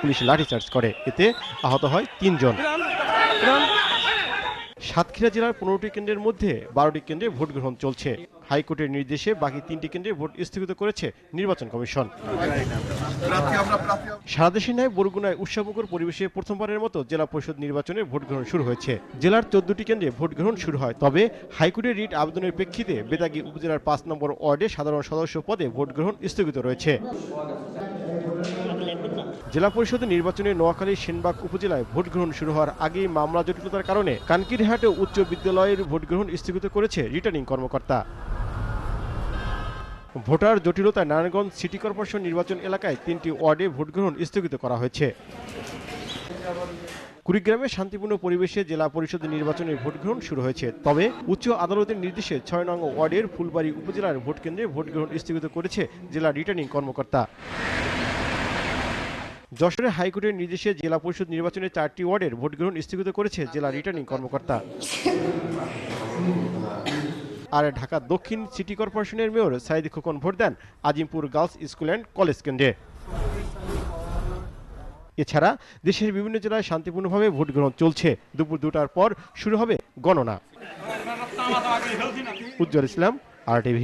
Police লাঠিচার্জ করে, এতে আহত হয় ৩ জন। সাতক্ষীরা জেলার ১৫টি কেন্দ্রের মধ্যে ১২টি কেন্দ্রে ভোট গ্রহণ চলছে। হাইকোর্টের নির্দেশে বাকি ৩টি কেন্দ্রে ভোট স্থগিত করেছে নির্বাচন কমিশন। সারা দেশে ন্যায় বরগুনায় উৎসবমুখর পরিবেশে প্রথমবারের মতো জেলা পরিষদ নির্বাচনে ভোট গ্রহণ শুরু হয়েছে। জেলার ১৪টি কেন্দ্রে ভোট গ্রহণ শুরু হয়, তবে হাইকোর্টের রিট আবেদনের প্রেক্ষিতে বেতাগী উপজেলার ৫ নম্বর ওয়ার্ডে সাধারণ সদস্য পদে ভোট গ্রহণ স্থগিত রয়েছে। জেলা পরিষদের নির্বাচনে নোয়াখালীর সেনবাগ উপজেলায় ভোট গ্রহণ শুরু হওয়ার আগেই মামলা জটিলতার কারণে কানকিরহাটে উচ্চ বিদ্যালয়ের ভোট গ্রহণ স্থগিত করেছে রিটার্নিং কর্মকর্তা। ভোটার জটিলতায় নারায়ণগঞ্জ সিটি কর্পোরেশন নির্বাচন এলাকায় ৩টি ওয়ার্ডে ভোট গ্রহণ স্থগিত করা হয়েছে। কুড়িগ্রামে শান্তিপূর্ণ পরিবেশে জেলা পরিষদের নির্বাচনের ভোট গ্রহণ শুরু হয়েছে, তবে উচ্চ আদালতের নির্দেশে ৬ নং ওয়ার্ডের ফুলবাড়ী উপজেলার ভোট কেন্দ্রে ভোট গ্রহণ স্থগিত করেছে জেলা রিটার্নিং কর্মকর্তা। যশোরে হাইকোর্টের নির্দেশে জেলা পরিষদ নির্বাচনের ৪টি ওয়ার্ডের ভোট গ্রহণ স্থগিত করেছে জেলা রিটার্নিং কর্মকর্তা। আর ঢাকা দক্ষিণ সিটি কর্পোরেশনের মেয়র সাইদ খোকন ভোট দেন Azimpur girls school and college কেন্দ্রে। এছাড়া দেশের বিভিন্ন জেলায় শান্তিপূর্ণভাবে ভোট গ্রহণ চলছে। দুপুর ২টার পর শুরু হবে গণনা। উজ্জ্বল ইসলাম, RTV।